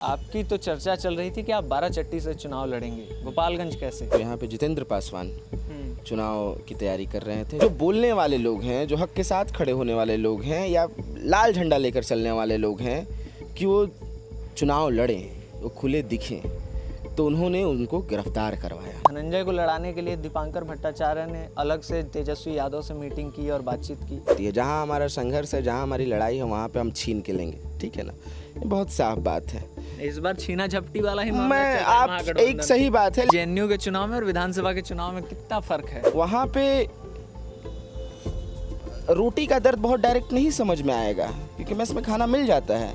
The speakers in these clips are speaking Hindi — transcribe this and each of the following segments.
आपकी तो चर्चा चल रही थी कि आप बाराचट्टी से चुनाव लड़ेंगे, गोपालगंज कैसे? तो यहाँ पे जितेंद्र पासवान हम्म। चुनाव की तैयारी कर रहे थे। जो बोलने वाले लोग हैं, जो हक के साथ खड़े होने वाले लोग हैं या लाल झंडा लेकर चलने वाले लोग हैं कि वो चुनाव लड़ें, वो खुले दिखें, तो उन्होंने उनको गिरफ्तार करवाया। धनंजय को लड़ाने के लिए दीपांकर भट्टाचार्य ने अलग से तेजस्वी यादव से मीटिंग की और बातचीत की। जहाँ हमारा संघर्ष है, जहाँ हमारी लड़ाई है, वहाँ पे हम छीन के लेंगे, ठीक है ना। ये बहुत साफ बात है। इस बार छीना झपटी वाला ही मामला मैं चल रहा है आप महागठबंधन एक सही बात है। जेएनयू के चुनाव में और विधानसभा के चुनाव में कितना फर्क है? वहाँ पे रोटी का दर्द बहुत डायरेक्ट नहीं समझ में आएगा, क्योंकि मेस में खाना मिल जाता है।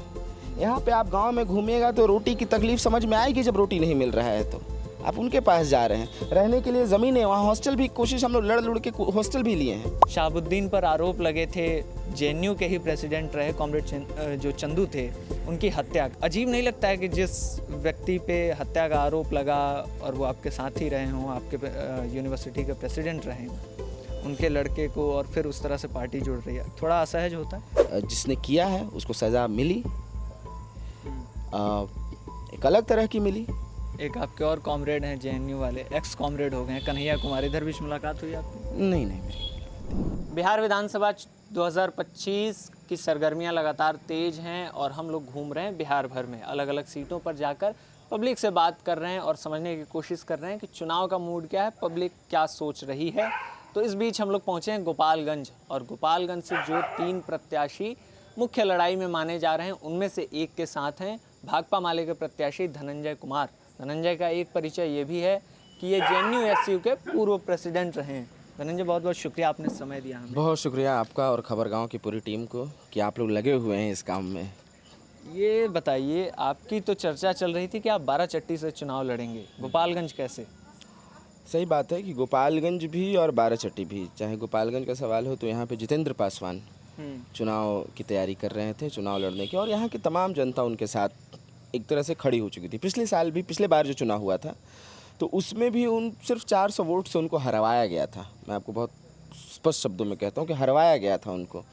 यहाँ पे आप गांव में घूमिएगा तो रोटी की तकलीफ समझ में आएगी। जब रोटी नहीं मिल रहा है तो आप उनके पास जा रहे हैं, रहने के लिए ज़मीन है, वहाँ हॉस्टल भी कोशिश हम लोग लड़ के हॉस्टल भी लिए हैं। शाहबुद्दीन पर आरोप लगे थे, जेएनयू के ही प्रेसिडेंट रहे कॉमरेड जो चंदू थे, उनकी हत्या। अजीब नहीं लगता है कि जिस व्यक्ति पे हत्या का आरोप लगा और वो आपके साथ ही रहे हों, आपके यूनिवर्सिटी के प्रेसिडेंट रहे हों, उनके लड़के को और फिर उस तरह से पार्टी जुड़ रही है, थोड़ा असहज होता है? जिसने किया है उसको सज़ा मिली, एक अलग तरह की मिली। एक आपके और कॉमरेड हैं जेएनयू वाले, एक्स कॉमरेड हो गए हैं, कन्हैया कुमार, इधर भी मुलाकात हुई आपकी? नहीं मेरी। बिहार विधानसभा 2025 की सरगर्मियां लगातार तेज हैं और हम लोग घूम रहे हैं बिहार भर में, अलग अलग सीटों पर जाकर पब्लिक से बात कर रहे हैं और समझने की कोशिश कर रहे हैं कि चुनाव का मूड क्या है, पब्लिक क्या सोच रही है। तो इस बीच हम लोग पहुँचे हैं गोपालगंज, और गोपालगंज से जो 3 प्रत्याशी मुख्य लड़ाई में माने जा रहे हैं उनमें से एक के साथ हैं भाकपा माले के प्रत्याशी धनंजय कुमार। धनंजय का एक परिचय ये भी है कि ये जेएनयू एसयू के पूर्व प्रेसिडेंट रहे हैं। धनंजय, बहुत बहुत शुक्रिया, आपने समय दिया हमें। बहुत शुक्रिया आपका और खबरगांव की पूरी टीम को कि आप लोग लगे हुए हैं इस काम में। ये बताइए, आपकी तो चर्चा चल रही थी कि आप बाराचट्टी से चुनाव लड़ेंगे, गोपालगंज कैसे? सही बात है कि गोपालगंज भी और बाराचट्टी भी, चाहे गोपालगंज का सवाल हो तो यहाँ पे जितेंद्र पासवान चुनाव की तैयारी कर रहे थे, चुनाव लड़ने की, और यहाँ की तमाम जनता उनके साथ एक तरह से खड़ी हो चुकी थी। पिछले साल भी, पिछले बार जो चुनाव हुआ था तो उसमें भी उन सिर्फ 400 वोट से उनको हरवाया गया था। मैं आपको बहुत स्पष्ट शब्दों में कहता हूँ कि हरवाया गया था उनको।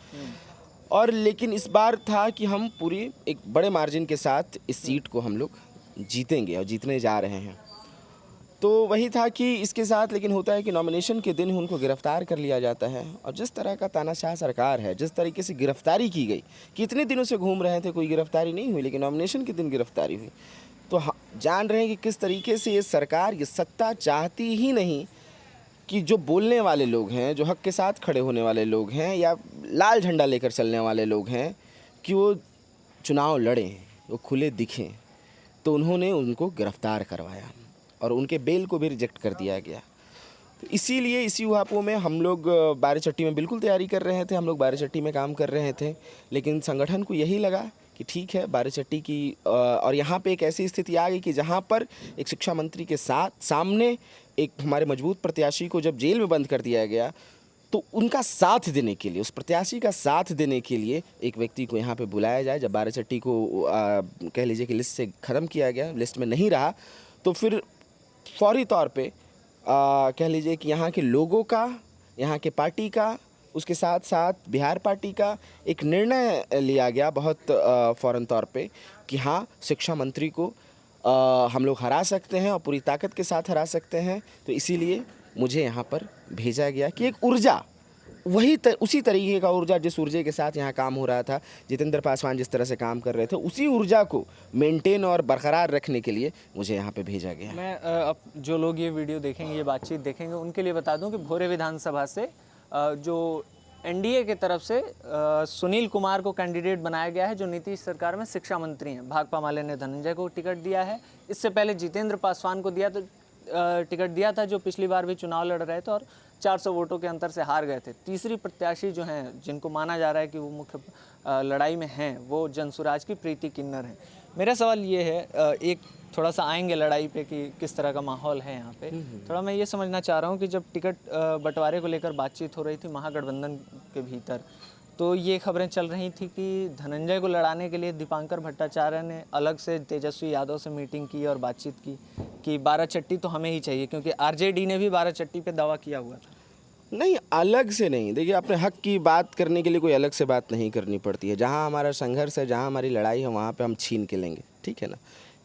और लेकिन इस बार था कि हम पूरी एक बड़े मार्जिन के साथ इस सीट को हम लोग जीतेंगे और जीतने जा रहे हैं। तो वही था कि इसके साथ लेकिन होता है कि नॉमिनेशन के दिन उनको गिरफ्तार कर लिया जाता है, और जिस तरह का तानाशाह सरकार है, जिस तरीके से गिरफ्तारी की गई कि इतने दिनों से घूम रहे थे, कोई गिरफ्तारी नहीं हुई, लेकिन नॉमिनेशन के दिन गिरफ्तारी हुई, तो जान रहे हैं कि किस तरीके से ये सरकार, ये सत्ता चाहती ही नहीं कि जो बोलने वाले लोग हैं, जो हक के साथ खड़े होने वाले लोग हैं या लाल झंडा लेकर चलने वाले लोग हैं कि वो चुनाव लड़ें, वो खुले दिखें, तो उन्होंने उनको गिरफ्तार करवाया और उनके बेल को भी रिजेक्ट कर दिया गया। तो इसीलिए इसी उहापों में हम लोग बाराचट्टी में बिल्कुल तैयारी कर रहे थे, हम लोग बाराचट्टी में काम कर रहे थे, लेकिन संगठन को यही लगा कि ठीक है बाराचट्टी की, और यहाँ पे एक ऐसी स्थिति आ गई कि जहाँ पर एक शिक्षा मंत्री के सामने एक हमारे मजबूत प्रत्याशी को जब जेल में बंद कर दिया गया, तो उनका साथ देने के लिए, उस प्रत्याशी का साथ देने के लिए एक व्यक्ति को यहाँ पे बुलाया जाए। जब बाराचट्टी को कह लीजिए कि लिस्ट से ख़त्म किया गया, लिस्ट में नहीं रहा, तो फिर फौरी तौर पे कह लीजिए कि यहाँ के लोगों का, यहाँ के पार्टी का, उसके साथ साथ बिहार पार्टी का एक निर्णय लिया गया बहुत फ़ौरन तौर पे कि हाँ, शिक्षा मंत्री को हम लोग हरा सकते हैं और पूरी ताकत के साथ हरा सकते हैं। तो इसीलिए मुझे यहाँ पर भेजा गया कि एक ऊर्जा, उसी तरीके का ऊर्जा, जिस ऊर्जा के साथ यहाँ काम हो रहा था, जितेंद्र पासवान जिस तरह से काम कर रहे थे, उसी ऊर्जा को मेंटेन और बरकरार रखने के लिए मुझे यहाँ पे भेजा गया। मैं अब जो लोग ये वीडियो देखेंगे, ये बातचीत देखेंगे, उनके लिए बता दूं कि भोरे विधानसभा से जो एनडीए की तरफ से सुनील कुमार को कैंडिडेट बनाया गया है, जो नीतीश सरकार में शिक्षा मंत्री हैं। भाकपा माले ने धनंजय को टिकट दिया है, इससे पहले जितेंद्र पासवान को टिकट दिया था, जो पिछली बार भी चुनाव लड़ रहे थे और 400 वोटों के अंतर से हार गए थे। तीसरी प्रत्याशी जो हैं, जिनको माना जा रहा है कि वो मुख्य लड़ाई में हैं, वो जनसुराज की प्रीति किन्नर हैं। मेरा सवाल ये है, एक थोड़ा सा आएंगे लड़ाई पे कि किस तरह का माहौल है यहाँ पे। थोड़ा मैं ये समझना चाह रहा हूँ कि जब टिकट बंटवारे को लेकर बातचीत हो रही थी महागठबंधन के भीतर, तो ये खबरें चल रही थी कि धनंजय को लड़ाने के लिए दीपांकर भट्टाचार्य ने अलग से तेजस्वी यादव से मीटिंग की और बातचीत की कि बाराचट्टी तो हमें ही चाहिए, क्योंकि आरजेडी ने भी बाराचट्टी पे दावा किया हुआ था। नहीं, अलग से नहीं। देखिए, अपने हक की बात करने के लिए कोई अलग से बात नहीं करनी पड़ती है। जहाँ हमारा संघर्ष है, जहाँ हमारी लड़ाई है, वहाँ पे हम छीन के लेंगे, ठीक है ना,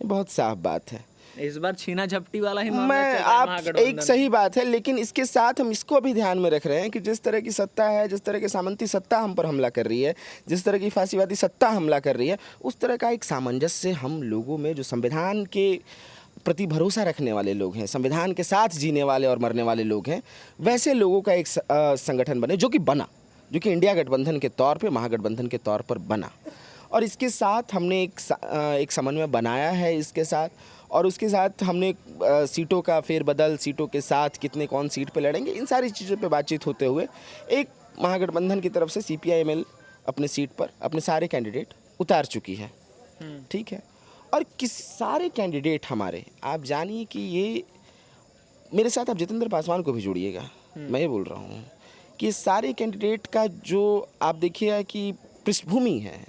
ये बहुत साफ बात है। इस बार छीना झपटी वाला ही मामला मैं चल रहा है आप महागठबंधन। एक सही बात है, लेकिन इसके साथ हम इसको भी ध्यान में रख रहे हैं कि जिस तरह की सत्ता है, जिस तरह की सामंती सत्ता हम पर हमला कर रही है, जिस तरह की फांसीवादी सत्ता हमला कर रही है, उस तरह का एक सामंजस्य हम लोगों में, जो संविधान के प्रति भरोसा रखने वाले लोग हैं, संविधान के साथ जीने वाले और मरने वाले लोग हैं, वैसे लोगों का एक संगठन बने, जो कि बना, जो कि इंडिया गठबंधन के तौर पे, महागठबंधन के तौर पर बना। और इसके साथ हमने एक समन्वय बनाया है इसके साथ, और उसके साथ हमने सीटों का फेरबदल, सीटों के साथ कितने कौन सीट पे लड़ेंगे, इन सारी चीज़ों पे बातचीत होते हुए एक महागठबंधन की तरफ से CPI-ML अपने सीट पर अपने सारे कैंडिडेट उतार चुकी है, ठीक है। और किस सारे कैंडिडेट हमारे, आप जानिए कि ये मेरे साथ आप जितेंद्र पासवान को भी जोड़िएगा, मैं ये बोल रहा हूँ कि सारे कैंडिडेट का जो आप देखिए कि पृष्ठभूमि है,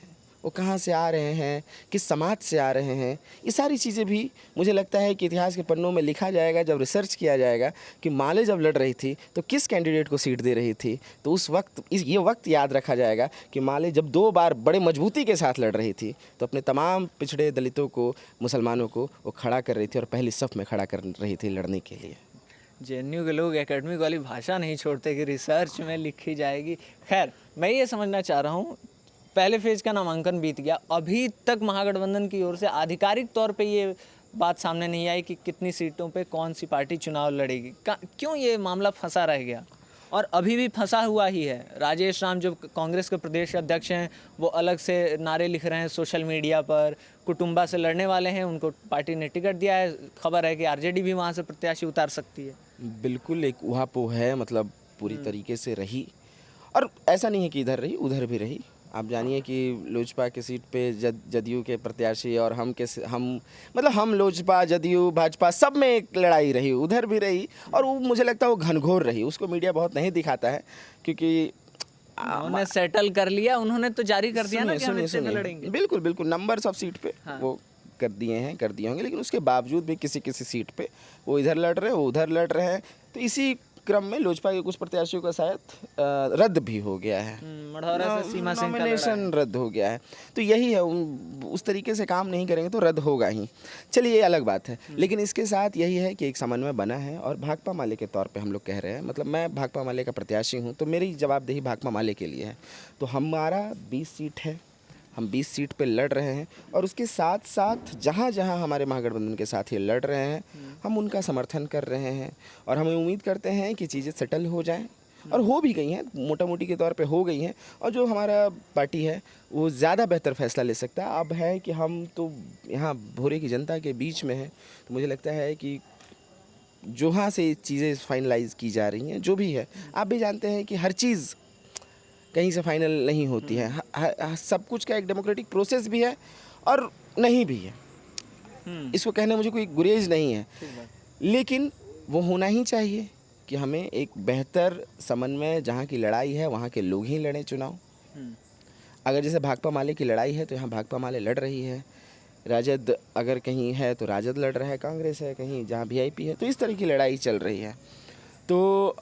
वो कहाँ से आ रहे हैं, किस समाज से आ रहे हैं, ये सारी चीज़ें भी मुझे लगता है कि इतिहास के पन्नों में लिखा जाएगा। जब रिसर्च किया जाएगा कि माले जब लड़ रही थी तो किस कैंडिडेट को सीट दे रही थी, तो उस वक्त ये वक्त याद रखा जाएगा कि माले जब 2 बार बड़े मजबूती के साथ लड़ रही थी तो अपने तमाम पिछड़े दलितों को, मुसलमानों को वो खड़ा कर रही थी और पहली सफ में खड़ा कर रही थी लड़ने के लिए। JNU के लोग एकेडमिक वाली भाषा नहीं छोड़ते कि रिसर्च में लिखी जाएगी। खैर, मैं ये समझना चाह रहा हूँ, पहले फेज का नामांकन बीत गया, अभी तक महागठबंधन की ओर से आधिकारिक तौर पे ये बात सामने नहीं आई कि कितनी सीटों पे कौन सी पार्टी चुनाव लड़ेगी। क्यों ये मामला फंसा रह गया? और अभी भी फंसा हुआ ही है। राजेश राम जो कांग्रेस के प्रदेश अध्यक्ष हैं, वो अलग से नारे लिख रहे हैं सोशल मीडिया पर, कुटुंबा से लड़ने वाले हैं, उनको पार्टी ने टिकट दिया है, खबर है कि RJD भी वहाँ से प्रत्याशी उतार सकती है। बिल्कुल एक उहापोह है, मतलब पूरी तरीके से रही, और ऐसा नहीं है कि इधर रही उधर भी रही। आप जानिए कि लोजपा की सीट पे जदयू के प्रत्याशी और हम लोजपा, जदयू, भाजपा सब में एक लड़ाई रही, उधर भी रही, और वो मुझे लगता है वो घनघोर रही। उसको मीडिया बहुत नहीं दिखाता है क्योंकि उन्होंने सेटल कर लिया, उन्होंने तो जारी कर दिया ना कि हम इससे लड़ेंगे। बिल्कुल बिल्कुल नंबर्स ऑफ सीट पे वो कर दिए होंगे, लेकिन उसके बावजूद भी किसी सीट पे वो इधर लड़ रहे हैं, वो उधर लड़ रहे हैं। तो इसी क्रम में लोजपा के कुछ प्रत्याशियों का शायद रद्द भी हो गया है, मढ़ौरा से सीमा सिंह का नॉमिनेशन रद्द हो गया है। तो यही है, उस तरीके से काम नहीं करेंगे तो रद्द होगा ही। चलिए ये अलग बात है, लेकिन इसके साथ यही है कि एक समन्वय बना है, और भाकपा माले के तौर पे हम लोग कह रहे हैं, मतलब मैं भाकपा माले का प्रत्याशी हूँ, तो मेरी जवाबदेही भाकपा माले के लिए है। तो हमारा 20 सीट है, हम 20 सीट पे लड़ रहे हैं, और उसके साथ साथ जहाँ जहाँ हमारे महागठबंधन के साथी लड़ रहे हैं, हम उनका समर्थन कर रहे हैं, और हमें उम्मीद करते हैं कि चीज़ें सेटल हो जाएं, और हो भी गई हैं, मोटा मोटी के तौर पे हो गई हैं। और जो हमारा पार्टी है वो ज़्यादा बेहतर फैसला ले सकता है। अब है कि हम तो यहाँ भोरे की जनता के बीच में हैं, तो मुझे लगता है कि जहाँ से चीज़ें फाइनलाइज की जा रही हैं, जो भी है, आप भी जानते हैं कि हर चीज़ कहीं से फाइनल नहीं होती है। सब कुछ का एक डेमोक्रेटिक प्रोसेस भी है और नहीं भी है, इसको कहने मुझे कोई गुरेज नहीं है, लेकिन वो होना ही चाहिए कि हमें एक बेहतर समन्वय, जहाँ की लड़ाई है वहाँ के लोग ही लड़ें चुनाव। अगर जैसे भाकपा माले की लड़ाई है तो यहाँ भाकपा माले लड़ रही है, राजद अगर कहीं है तो राजद लड़ रहा है, कांग्रेस है कहीं जहाँ VIP है, तो इस तरह की लड़ाई चल रही है। तो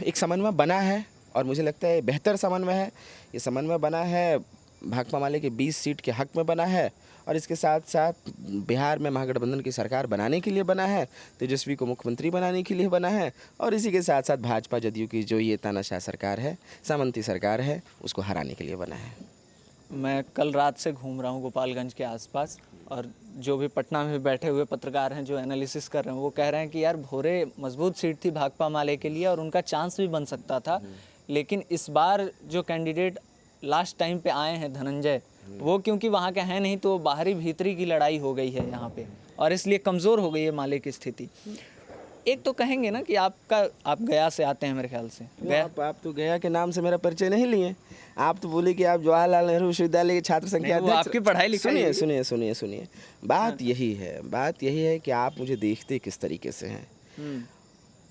एक समन्वय बना है, और मुझे लगता है बेहतर समन्वय है। ये समन्वय बना है, भाकपा माले के 20 सीट के हक में बना है, और इसके साथ साथ बिहार में महागठबंधन की सरकार बनाने के लिए बना है, तेजस्वी को मुख्यमंत्री बनाने के लिए बना है, और इसी के साथ साथ भाजपा जदयू की जो ये तानाशाह सरकार है, सामंती सरकार है, उसको हराने के लिए बना है। मैं कल रात से घूम रहा हूँ गोपालगंज के आसपास, और जो भी पटना में बैठे हुए पत्रकार हैं जो एनालिसिस कर रहे हैं, वो कह रहे हैं कि यार भोरे मजबूत सीट थी भाकपा माले के लिए और उनका चांस भी बन सकता था, लेकिन इस बार जो कैंडिडेट लास्ट टाइम पे आए हैं धनंजय, वो क्योंकि वहाँ के हैं नहीं, तो बाहरी भीतरी की लड़ाई हो गई है यहाँ पे, और इसलिए कमज़ोर हो गई है माले की स्थिति। एक तो कहेंगे ना कि आप गया से आते हैं मेरे ख्याल से। आप तो गया के नाम से मेरा परिचय नहीं लिए, आप तो बोले कि आप जवाहरलाल नेहरू विश्वविद्यालय के छात्र संख्या अध्यक्ष। आपकी पढ़ाई लिखाई। सुनिए बात यही है कि आप मुझे देखते किस तरीके से हैं।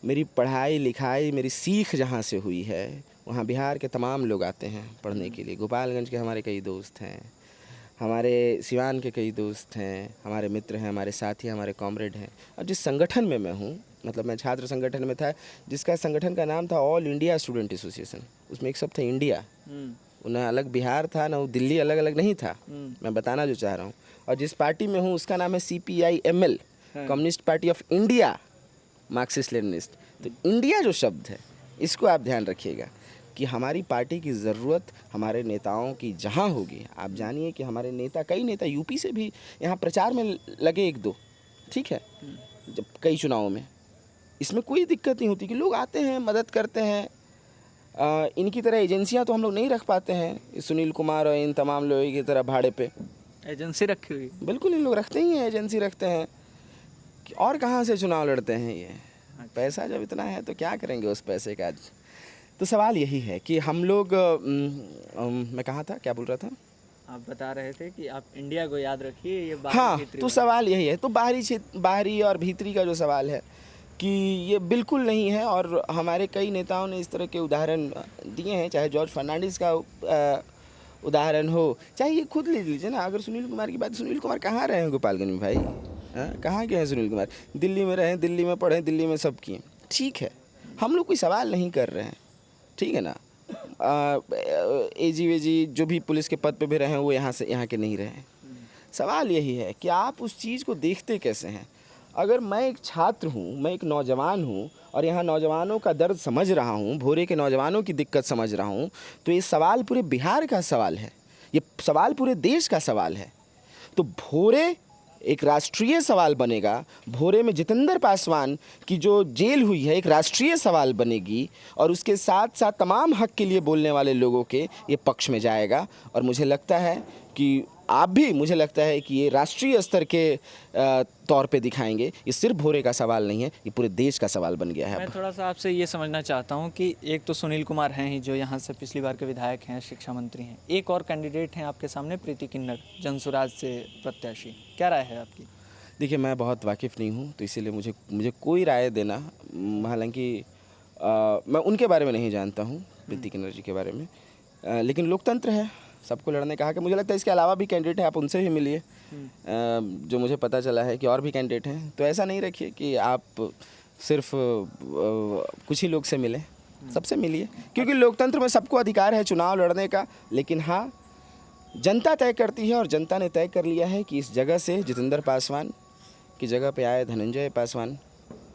मेरी पढ़ाई लिखाई, मेरी सीख जहाँ से हुई है, वहाँ बिहार के तमाम लोग आते हैं पढ़ने के लिए। गोपालगंज के हमारे कई दोस्त हैं, हमारे सिवान के कई दोस्त हैं, हमारे मित्र हैं, हमारे साथी, हमारे कॉमरेड हैं। और जिस संगठन में मैं हूँ, मतलब मैं छात्र संगठन में था, जिसका संगठन का नाम था ऑल इंडिया स्टूडेंट एसोसिएशन, उसमें एक शब्द था इंडिया, ना अलग बिहार था, ना वो दिल्ली अलग अलग नहीं था, मैं बताना जो चाह रहा हूँ। और जिस पार्टी में हूँ उसका नाम है CPIML, communist party of India, Marxist Leninist. तो इंडिया जो शब्द है इसको आप ध्यान रखिएगा कि हमारी पार्टी की ज़रूरत हमारे नेताओं की जहाँ होगी। आप जानिए कि हमारे नेता, कई नेता यूपी से भी यहाँ प्रचार में लगे, 1-2, ठीक है, जब कई चुनावों में, इसमें कोई दिक्कत नहीं होती कि लोग आते हैं, मदद करते हैं। इनकी तरह एजेंसियां तो हम लोग नहीं रख पाते हैं, सुनील कुमार और इन तमाम लोगों की तरह भाड़े पे एजेंसी रखी हुई। बिल्कुल इन लोग रखते ही हैं, एजेंसी रखते हैं। और कहाँ से चुनाव लड़ते हैं ये? पैसा जब इतना है तो क्या करेंगे उस पैसे का? तो सवाल यही है कि हम लोग मैं कहाँ था, क्या बोल रहा था? आप बता रहे थे कि आप इंडिया को याद रखिए, ये हाँ, भीतरी तो सवाल यही है। तो बाहरी और भीतरी का जो सवाल है कि ये बिल्कुल नहीं है। और हमारे कई नेताओं ने इस तरह के उदाहरण दिए हैं, चाहे जॉर्ज फर्नांडिस का उदाहरण हो, चाहे ये खुद ले लीजिए ना। अगर सुनील कुमार की बात, सुनील कुमार कहाँ रहे हैं गोपालगंज में भाई? कहाँ गए हैं सुनील कुमार? दिल्ली में रहे, दिल्ली में पढ़े, दिल्ली में सब किए, ठीक है। हम लोग कोई सवाल नहीं कर रहे हैं, ठीक है ना। AG वेजी जो भी पुलिस के पद पे भी रहे हैं वो यहाँ के नहीं रहे। सवाल यही है कि आप उस चीज़ को देखते कैसे हैं। अगर मैं एक छात्र हूँ, मैं एक नौजवान हूँ और यहाँ नौजवानों का दर्द समझ रहा हूँ, भोरे के नौजवानों की दिक्कत समझ रहा हूँ, तो ये सवाल पूरे बिहार का सवाल है, ये सवाल पूरे देश का सवाल है। तो भोरे एक राष्ट्रीय सवाल बनेगा, भोरे में जितेंद्र पासवान की जो जेल हुई है एक राष्ट्रीय सवाल बनेगी, और उसके साथ साथ तमाम हक के लिए बोलने वाले लोगों के ये पक्ष में जाएगा। और मुझे लगता है कि आप भी, मुझे लगता है कि ये राष्ट्रीय स्तर के तौर पे दिखाएंगे। ये सिर्फ भोरे का सवाल नहीं है, ये पूरे देश का सवाल बन गया है। मैं थोड़ा सा आपसे ये समझना चाहता हूँ कि एक तो सुनील कुमार हैं ही जो यहाँ से पिछली बार के विधायक हैं, शिक्षा मंत्री हैं, एक और कैंडिडेट हैं आपके सामने, प्रीति किन्नर, जनसुराज से प्रत्याशी। क्या राय है आपकी? देखिए, मैं बहुत वाकिफ़ नहीं हूँ, तो इसीलिए मुझे कोई राय देना, हालांकि मैं उनके बारे में नहीं जानता हूँ, प्रीति किन्नर जी के बारे में, लेकिन लोकतंत्र है, सबको लड़ने का हक है। मुझे लगता है इसके अलावा भी कैंडिडेट है, आप उनसे भी मिलिए। जो मुझे पता चला है कि और भी कैंडिडेट हैं, तो ऐसा नहीं रखिए कि आप सिर्फ कुछ ही लोग से मिलें, सबसे मिलिए, क्योंकि लोकतंत्र में सबको अधिकार है चुनाव लड़ने का। लेकिन हाँ, जनता तय करती है, और जनता ने तय कर लिया है कि इस जगह से जितेंद्र पासवान की जगह पे आए धनंजय पासवान,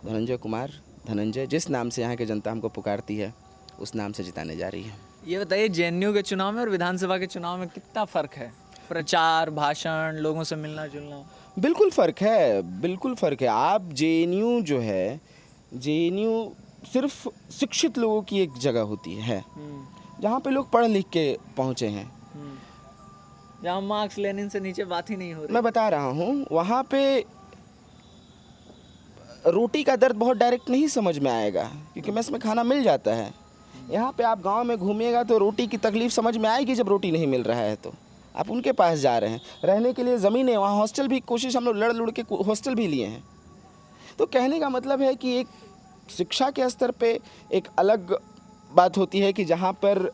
धनंजय कुमार, धनंजय, जिस नाम से यहाँ की जनता हमको पुकारती है उस नाम से जिताने जा रही है। ये बताइए, JNU के चुनाव में और विधानसभा के चुनाव में कितना फ़र्क है? प्रचार, भाषण, लोगों से मिलना जुलना। बिल्कुल फ़र्क है, बिल्कुल फ़र्क है। आप JNU जो है, JNU सिर्फ शिक्षित लोगों की एक जगह होती है, जहाँ पे लोग पढ़ लिख के पहुँचे हैं, जहाँ मार्क्स लेनिन से नीचे बात ही नहीं हो रही। मैं बता रहा हूँ, वहाँ पे रोटी का दर्द बहुत डायरेक्ट नहीं समझ में आएगा, क्योंकि मेस में खाना मिल जाता है। यहाँ पे आप गांव में घूमिएगा तो रोटी की तकलीफ़ समझ में आएगी जब रोटी नहीं मिल रहा है, तो आप उनके पास जा रहे हैं। रहने के लिए ज़मीन है, वहाँ हॉस्टल भी, कोशिश हम लोग लड़ के हॉस्टल भी लिए हैं। तो कहने का मतलब है कि एक शिक्षा के स्तर पे एक अलग बात होती है कि जहाँ पर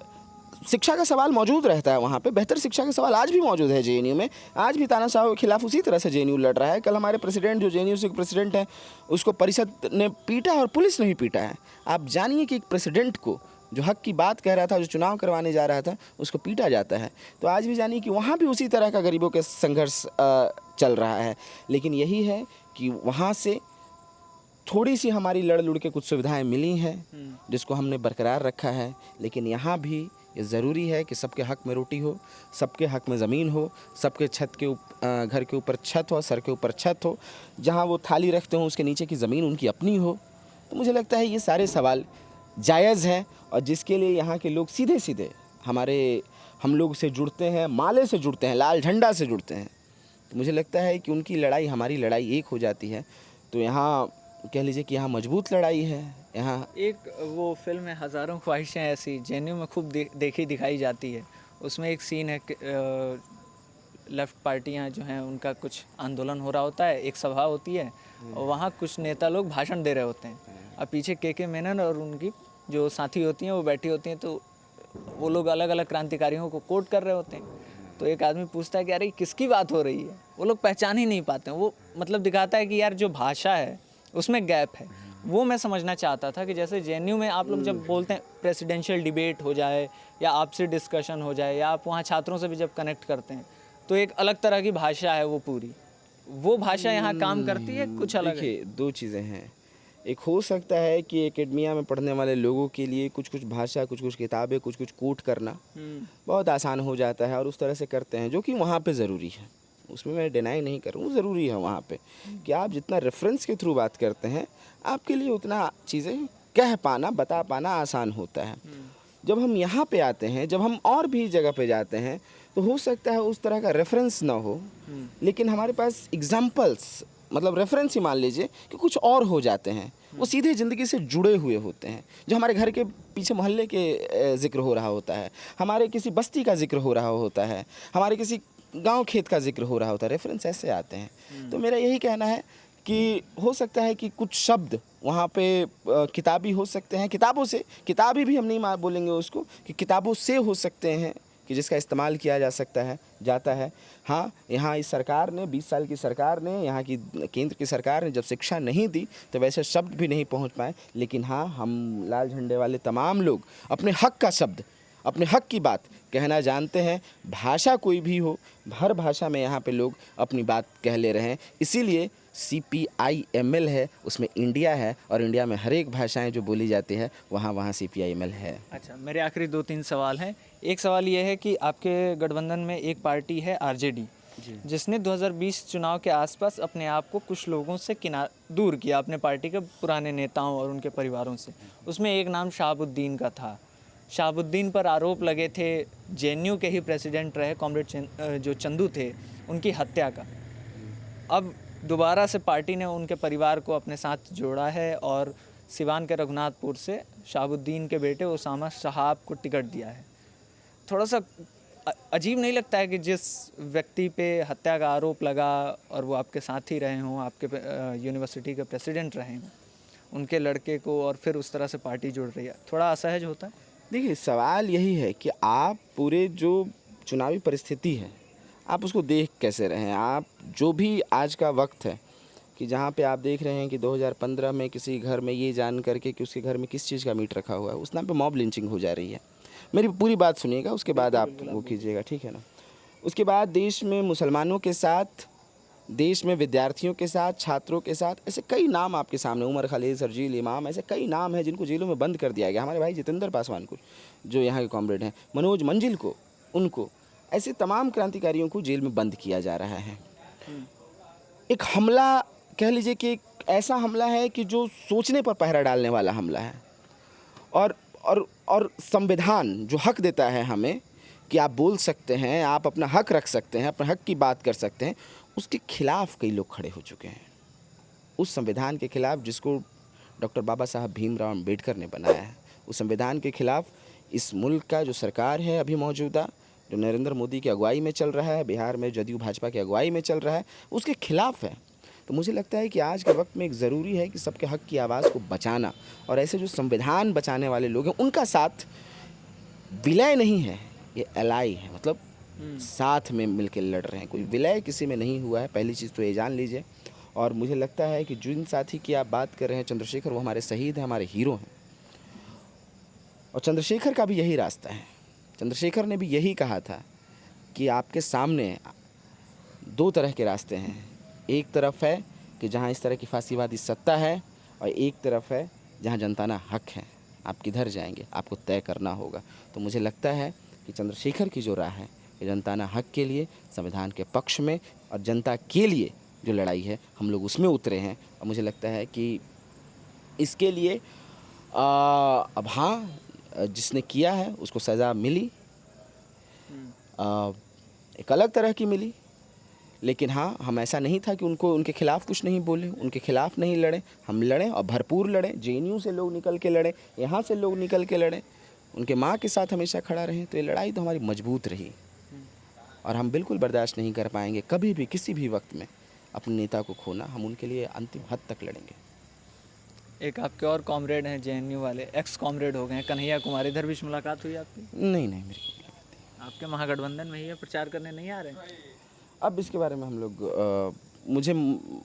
शिक्षा का सवाल मौजूद रहता है, वहाँ पे बेहतर शिक्षा का सवाल आज भी मौजूद है। JNU में आज भी तानाशाह के खिलाफ उसी तरह से JNU लड़ रहा है। कल हमारे प्रेसिडेंट जो JNU से प्रेसिडेंट हैं, उसको परिषद ने पीटा और पुलिस ने भी पीटा है। आप जानिए कि एक प्रेसिडेंट को जो हक की बात कह रहा था, जो चुनाव करवाने जा रहा था, उसको पीटा जाता है। तो आज भी जानिए कि वहाँ भी उसी तरह का गरीबों के संघर्ष चल रहा है। लेकिन यही है कि वहाँ से थोड़ी सी हमारी लड़ के कुछ सुविधाएं मिली हैं, जिसको हमने बरकरार रखा है। लेकिन यहाँ भी ये ज़रूरी है कि सबके हक में रोटी हो, सबके हक में ज़मीन हो, सबके घर के ऊपर छत हो, सर के ऊपर छत हो, जहाँ वो थाली रखते हो उसके नीचे की ज़मीन उनकी अपनी हो। तो मुझे लगता है ये सारे सवाल जायज़ हैं, और जिसके लिए यहाँ के लोग सीधे सीधे हम लोग से जुड़ते हैं, माले से जुड़ते हैं, लाल झंडा से जुड़ते हैं। तो मुझे लगता है कि उनकी लड़ाई हमारी लड़ाई एक हो जाती है। तो यहाँ कह लीजिए कि यहाँ मजबूत लड़ाई है। यहाँ एक वो फिल्म है हज़ारों ख्वाहिशें ऐसी, JNU में खूब देखी दिखाई जाती है। उसमें एक सीन है कि लेफ़्ट पार्टियाँ जो हैं उनका कुछ आंदोलन हो रहा होता है, एक सभा होती है और वहाँ कुछ नेता लोग भाषण दे रहे होते हैं, और पीछे KK मेनन और उनकी जो साथी होती हैं वो बैठी होती हैं। तो वो लोग अलग अलग क्रांतिकारियों को कोट कर रहे होते हैं। तो एक आदमी पूछता है कि अरे किसकी बात हो रही है? वो लोग पहचान ही नहीं पाते हैं। वो मतलब दिखाता है कि यार जो भाषा है उसमें गैप है। वो मैं समझना चाहता था कि जैसे JNU में आप लोग जब बोलते हैं प्रेसिडेंशियल डिबेट हो जाए या आपसे डिस्कशन हो जाए, या आप वहाँ छात्रों से भी जब कनेक्ट करते हैं, तो एक अलग तरह की भाषा है वो पूरी, वो भाषा यहाँ काम करती है, कुछ अलग है? देखिए, दो चीज़ें हैं। एक हो सकता है कि एकेडमिया में पढ़ने वाले लोगों के लिए कुछ कुछ भाषा, कुछ कुछ किताबें, कुछ कुछ कोट करना बहुत आसान हो जाता है और उस तरह से करते हैं, जो कि वहाँ पे ज़रूरी है। उसमें मैं डिनाई नहीं कर रहा हूँ, ज़रूरी है वहाँ पे कि आप जितना रेफरेंस के थ्रू बात करते हैं, आपके लिए उतना चीज़ें कह पाना, बता पाना आसान होता है। जब हम यहाँ पे आते हैं, जब हम और भी जगह पे जाते हैं, तो हो सकता है उस तरह का रेफरेंस ना हो, लेकिन हमारे पास एग्जाम्पल्स, मतलब रेफरेंस ही मान लीजिए कि कुछ और हो जाते हैं, वो सीधे ज़िंदगी से जुड़े हुए होते हैं। जो हमारे घर के पीछे मोहल्ले के जिक्र हो रहा होता है, हमारे किसी बस्ती का जिक्र हो रहा होता है, हमारे किसी गांव खेत का जिक्र हो रहा होता है, रेफरेंस ऐसे आते हैं। तो मेरा यही कहना है कि हो सकता है कि कुछ शब्द वहाँ पे किताबी हो सकते हैं, किताबों से, किताबी भी हम नहीं बोलेंगे उसको, कि किताबों से हो सकते हैं कि जिसका इस्तेमाल किया जा सकता है, जाता है। हाँ, यहाँ इस सरकार ने, 20 साल की सरकार ने, यहाँ की केंद्र की सरकार ने जब शिक्षा नहीं दी तो वैसे शब्द भी नहीं पहुँच पाए, लेकिन हाँ, हम लाल झंडे वाले तमाम लोग अपने हक का शब्द, अपने हक की बात कहना जानते हैं। भाषा कोई भी हो, हर भाषा में यहाँ पे लोग अपनी बात कह ले रहे हैं। इसीलिए CPIML है, उसमें इंडिया है, और इंडिया में हर एक भाषाएं जो बोली जाती है वहाँ CPIML है। अच्छा, मेरे आखिरी 2-3 सवाल हैं। एक सवाल ये है कि आपके गठबंधन में एक पार्टी है RJD, जिसने 2020 चुनाव के आसपास अपने आप को कुछ लोगों से दूर किया, अपने पार्टी के पुराने नेताओं और उनके परिवारों से। उसमें एक नाम शहाबुद्दीन का था। शहाबुद्दीन पर आरोप लगे थे JNU के ही प्रेसिडेंट रहे कॉमरेड जो चंदू थे, उनकी हत्या का। अब दोबारा से पार्टी ने उनके परिवार को अपने साथ जोड़ा है और सिवान के रघुनाथपुर से शहाबुद्दीन के बेटे उसामा शहाब को टिकट दिया है। थोड़ा सा अजीब नहीं लगता है कि जिस व्यक्ति पे हत्या का आरोप लगा और वो आपके साथ ही रहे हों, आपके यूनिवर्सिटी के प्रेसिडेंट रहे हों, उनके लड़के को, और फिर उस तरह से पार्टी जुड़ रही है, थोड़ा असहज होता है? देखिए, सवाल यही है कि आप पूरे जो चुनावी परिस्थिति है, आप उसको देख कैसे रहे हैं। आप जो भी आज का वक्त है कि जहाँ पे आप देख रहे हैं कि 2015 में किसी घर में ये जान करके कि उसके घर में किस चीज़ का मीट रखा हुआ है, उस नाम पे मॉब लिंचिंग हो जा रही है। मेरी पूरी बात सुनिएगा, उसके बाद आप वो कीजिएगा, ठीक है ना। उसके बाद देश में मुसलमानों के साथ, देश में विद्यार्थियों के साथ, छात्रों के साथ, ऐसे कई नाम आपके सामने, उमर खालिद, सरजील इमाम, ऐसे कई नाम हैं जिनको जेलों में बंद कर दिया गया। हमारे भाई जितेंद्र पासवान को, जो यहाँ के कॉमरेड हैं, मनोज मंजिल को, उनको, ऐसे तमाम क्रांतिकारियों को जेल में बंद किया जा रहा है। एक हमला कह लीजिए कि एक ऐसा हमला है कि जो सोचने पर पहरा डालने वाला हमला है। और संविधान जो हक देता है हमें कि आप बोल सकते हैं, आप अपना हक रख सकते हैं, अपने हक की बात कर सकते हैं, उसके खिलाफ कई लोग खड़े हो चुके हैं। उस संविधान के खिलाफ जिसको डॉक्टर बाबा साहब भीमराव अम्बेडकर ने बनाया है, उस संविधान के खिलाफ इस मुल्क का जो सरकार है अभी मौजूदा, जो नरेंद्र मोदी की अगुवाई में चल रहा है, बिहार में जदयू भाजपा की अगुवाई में चल रहा है, उसके खिलाफ है। तो मुझे लगता है कि आज के वक्त में एक ज़रूरी है कि सबके हक की आवाज़ को बचाना, और ऐसे जो संविधान बचाने वाले लोग हैं उनका साथ विलय नहीं है, ये एलाई है, मतलब साथ में मिलकर लड़ रहे हैं। कोई विलय किसी में नहीं हुआ है, पहली चीज़ तो ये जान लीजिए। और मुझे लगता है कि जिन साथी की आप बात कर रहे हैं, चंद्रशेखर, वो हमारे शहीद हैं, हमारे हीरो हैं, और चंद्रशेखर का भी यही रास्ता है। चंद्रशेखर ने भी यही कहा था कि आपके सामने दो तरह के रास्ते हैं, एक तरफ है कि जहाँ इस तरह की फांसीवादी सत्ता है, और एक तरफ है जहाँ जनताना हक है। आप किधर जाएंगे, आपको तय करना होगा। तो मुझे लगता है कि चंद्रशेखर की जो राह है कि जनताना हक के लिए, संविधान के पक्ष में और जनता के लिए जो लड़ाई है, हम लोग उसमें उतरे हैं। और मुझे लगता है कि इसके लिए अब हाँ, जिसने किया है उसको सज़ा मिली, एक अलग तरह की मिली, लेकिन हाँ, हम ऐसा नहीं था कि उनके खिलाफ कुछ नहीं बोले, उनके खिलाफ नहीं लड़े। हम लड़े और भरपूर लड़े। JNU से लोग निकल के लड़े, यहाँ से लोग निकल के लड़े, उनके माँ के साथ हमेशा खड़ा रहे। तो ये लड़ाई तो हमारी मजबूत रही, और हम बिल्कुल बर्दाश्त नहीं कर पाएंगे कभी भी किसी भी वक्त में अपने नेता को खोना। हम उनके लिए अंतिम हद तक लड़ेंगे। एक आपके और कॉमरेड हैं JNU वाले, एक्स कॉमरेड हो गए हैं, कन्हैया कुमार, इधर भी मुलाकात हुई आपकी? नहीं, मेरी आपके महागठबंधन में ही है, प्रचार करने नहीं आ रहे? अब इसके बारे में हम लोग मुझे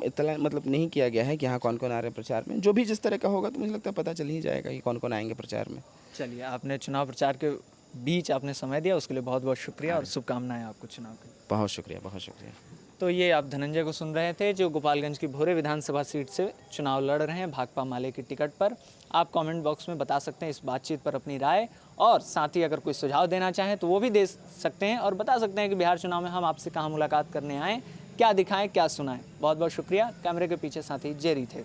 इतना मतलब नहीं किया गया है कि यहाँ कौन कौन आ रहे हैं प्रचार में। जो भी जिस तरह का होगा तो मुझे लगता है पता चल ही जाएगा कि कौन कौन आएंगे प्रचार में। चलिए, आपने चुनाव प्रचार के बीच आपने समय दिया, उसके लिए बहुत बहुत शुक्रिया और शुभकामनाएं आपको चुनाव के लिए। बहुत शुक्रिया, बहुत शुक्रिया। तो ये आप धनंजय को सुन रहे थे, जो गोपालगंज की भोरे विधानसभा सीट से चुनाव लड़ रहे हैं भाकपा माले की टिकट पर। आप कमेंट बॉक्स में बता सकते हैं इस बातचीत पर अपनी राय, और साथ ही अगर कोई सुझाव देना चाहें तो वो भी दे सकते हैं और बता सकते हैं कि बिहार चुनाव में हम आपसे कहाँ मुलाकात करने आएँ, क्या दिखाएं, क्या सुनाएं। बहुत बहुत शुक्रिया। कैमरे के पीछे साथी जेरी थे।